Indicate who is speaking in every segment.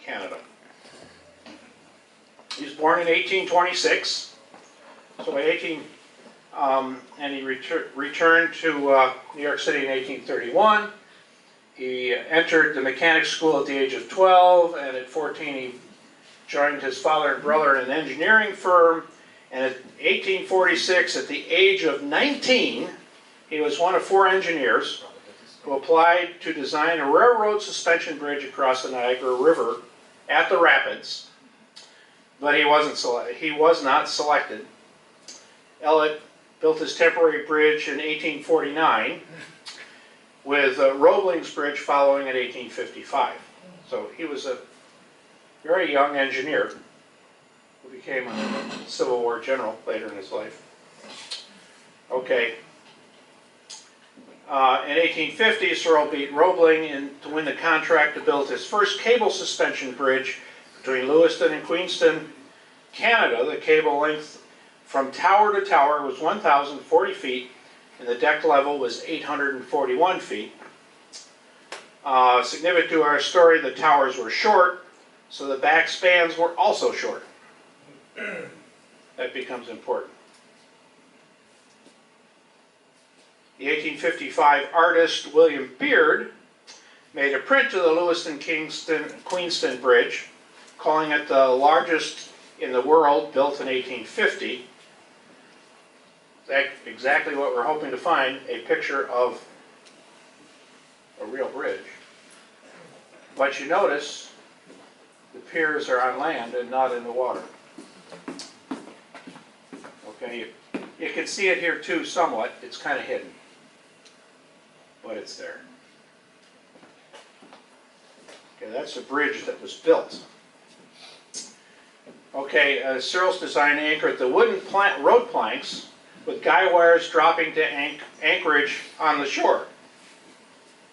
Speaker 1: Canada. He was born in 1826, so and he returned to New York City in 1831. He entered the mechanics school at the age of 12, and at 14 he joined his father and brother in an engineering firm, and at 1846, at the age of 19, he was one of 4 engineers who applied to design a railroad suspension bridge across the Niagara River at the rapids, but he was not selected. Elliott built his temporary bridge in 1849, with Roebling's bridge following in 1855. So he was a very young engineer who became a Civil War general later in his life. Okay. In 1850, Searle beat Roebling to win the contract to build his first cable suspension bridge between Lewiston and Queenston, Canada. The cable length from tower to tower was 1,040 feet, and the deck level was 841 feet. Significant to our story, the towers were short, so the back spans were also short. That becomes important. The 1855 artist William Beard made a print of the Lewiston-Queenston Bridge, calling it the largest in the world, built in 1850. That's exactly what we're hoping to find, a picture of a real bridge. But you notice the piers are on land and not in the water. Okay, you can see it here too somewhat. It's kind of hidden, but it's there. Okay, that's a bridge that was built. Okay, Searle's design anchored the wooden road planks with guy wires dropping to anchorage on the shore.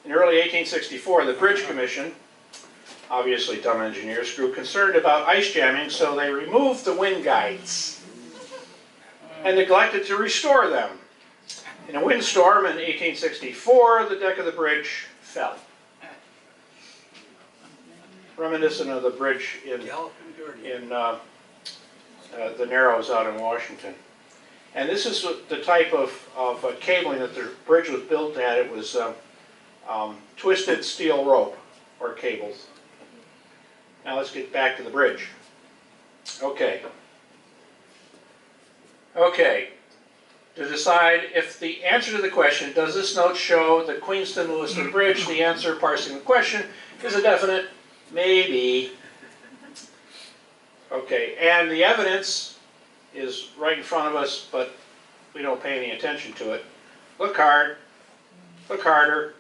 Speaker 1: In early 1864, the Bridge Commission, obviously dumb engineers, grew concerned about ice jamming, so they removed the wind guides and neglected to restore them. In a windstorm in 1864, the deck of the bridge fell, reminiscent of the bridge in the Narrows out in Washington. And this is the type of cabling that the bridge was built at. It was twisted steel rope or cables. Now let's get back to the bridge. Okay. Okay. To decide if the answer to the question, does this note show the Queenston-Lewiston Bridge, the answer, parsing the question, is a definite maybe. Okay, and the evidence is right in front of us, but we don't pay any attention to it. Look hard, look harder,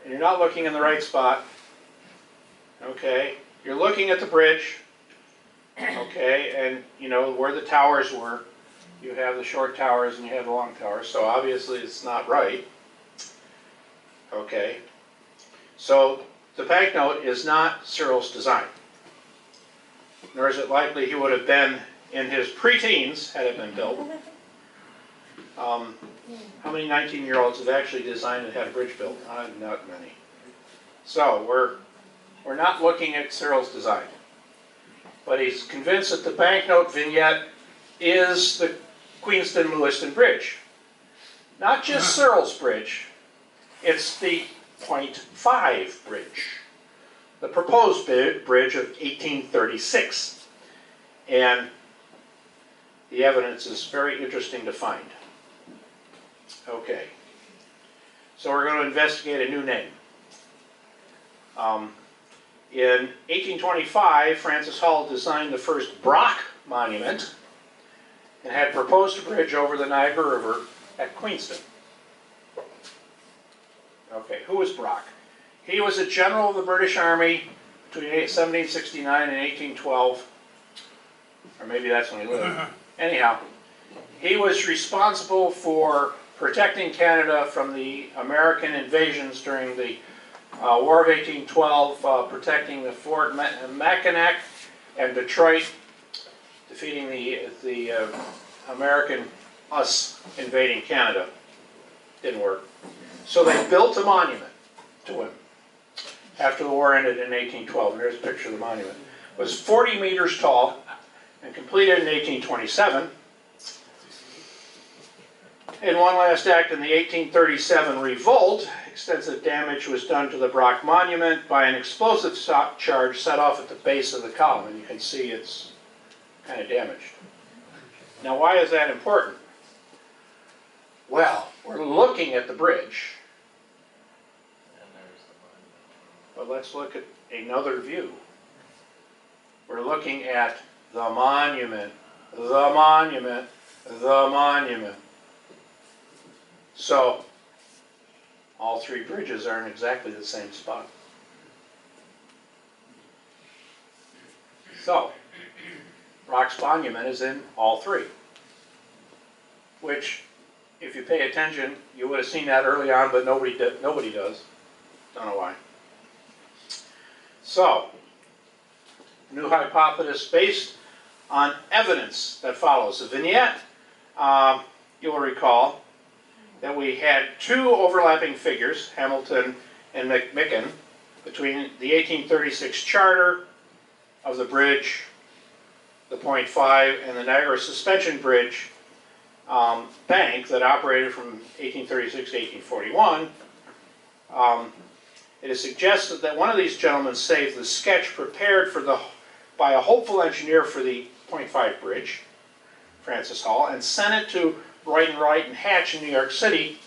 Speaker 1: and you're not looking in the right spot. Okay, you're looking at the bridge, okay, and you know where the towers were. You have the short towers and you have the long towers, so obviously it's not right. Okay, so the banknote is not Searle's design, nor is it likely he would have been in his preteens had it been built. How many 19-year-olds have actually designed and had a bridge built? Not many. So we're not looking at Searle's design, but he's convinced that the banknote vignette is the Queenston-Lewiston Bridge. Not just Searle's bridge, it's the .5 bridge, the proposed bridge of 1836. And the evidence is very interesting to find. Okay, so we're going to investigate a new name. In 1825, Francis Hall designed the first Brock monument and had proposed a bridge over the Niagara River at Queenston. Okay, who was Brock? He was a general of the British Army between 1769 and 1812, or maybe that's when he lived. Anyhow, he was responsible for protecting Canada from the American invasions during the War of 1812, protecting the Fort Mackinac and Detroit, defeating the us invading Canada. Didn't work. So they built a monument to him. after the war ended in 1812, and there's a picture of the monument, was 40 meters tall and completed in 1827. In one last act in the 1837 revolt, extensive damage was done to the Brock Monument by an explosive charge set off at the base of the column, and you can see it's kind of damaged. Now, why is that important? Well, we're looking at the bridge, but let's look at another view. We're looking at the monument, the monument, the monument. So, all three bridges are in exactly the same spot. So, Brock's monument is in all three, which, if you pay attention, you would have seen that early on, but nobody does. Don't know why. So, new hypothesis based on evidence that follows. The vignette, you'll recall, that we had two overlapping figures, Hamilton and McMicken, between the 1836 charter of the bridge, the .5, and the Niagara Suspension Bridge bank that operated from 1836 to 1841. It is suggested that one of these gentlemen saved the sketch prepared by a hopeful engineer for the .5 bridge, Francis Hall, and sent it to Wright and Hatch in New York City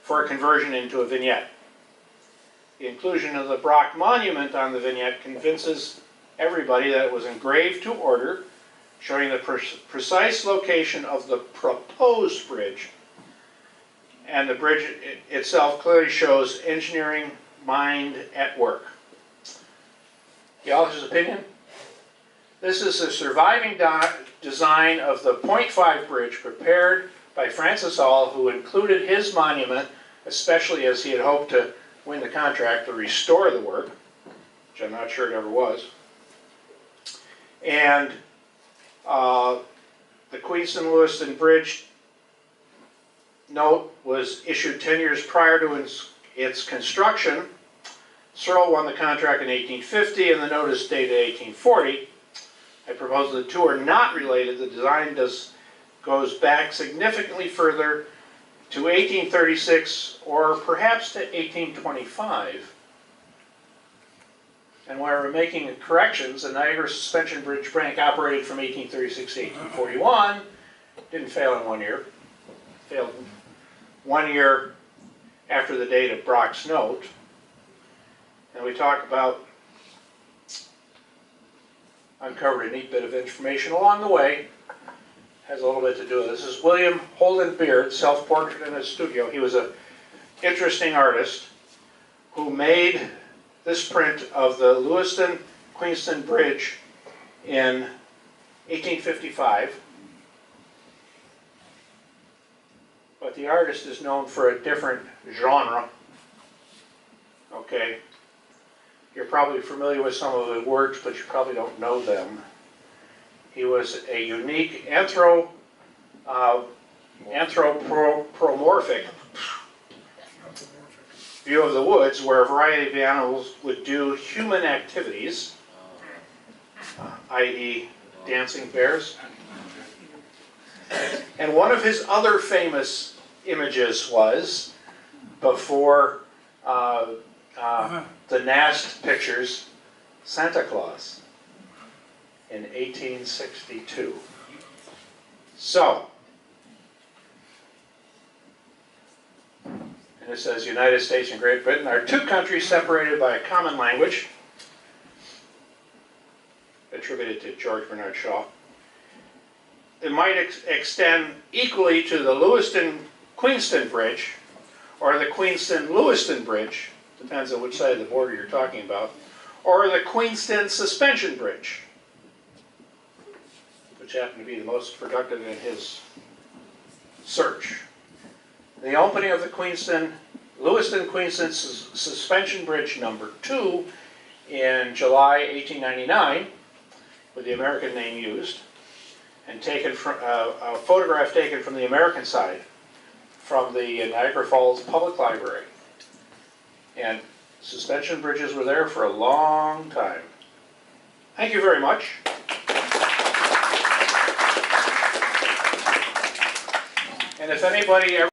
Speaker 1: for a conversion into a vignette. The inclusion of the Brock Monument on the vignette convinces everybody that it was engraved to order, showing the precise location of the proposed bridge. And the bridge itself clearly shows engineering mind at work. The author's opinion? This is a surviving design of the .5 bridge prepared by Francis Hall, who included his monument, especially as he had hoped to win the contract to restore the work, which I'm not sure it ever was. And the Queenston-Lewiston Bridge note was issued 10 years prior to its construction. Searle won the contract in 1850, and the note is dated 1840. I propose the two are not related. The design goes back significantly further to 1836 or perhaps to 1825. And while we're making corrections, the Niagara Suspension Bridge bank operated from 1836 to 1841. Didn't fail in 1 year. Failed 1 year after the date of Brock's note. And we talk about, uncovered a neat bit of information along the way. Has a little bit to do with this. This is William Holden Beard, self-portrait in his studio. He was an interesting artist who made this print of the Lewiston-Queenston Bridge in 1855. But the artist is known for a different genre. Okay. You're probably familiar with some of the works, but you probably don't know them. He was a unique anthropomorphic view of the woods where a variety of animals would do human activities, i.e. dancing bears. And one of his other famous images was, before the Nast pictures, Santa Claus in 1862. So, and it says United States and Great Britain are two countries separated by a common language, attributed to George Bernard Shaw. It might extend equally to the Lewiston-Queenston Bridge or the Queenston-Lewiston Bridge, depends on which side of the border you're talking about, or the Queenston Suspension Bridge, which happened to be the most productive in his search. The opening of the Lewiston-Queenston Suspension Bridge number 2 in July 1899, with the American name used, and taken from a photograph taken from the American side, from the Niagara Falls Public Library. And Suspension bridges were there for a long time. Thank you very much. And if anybody ever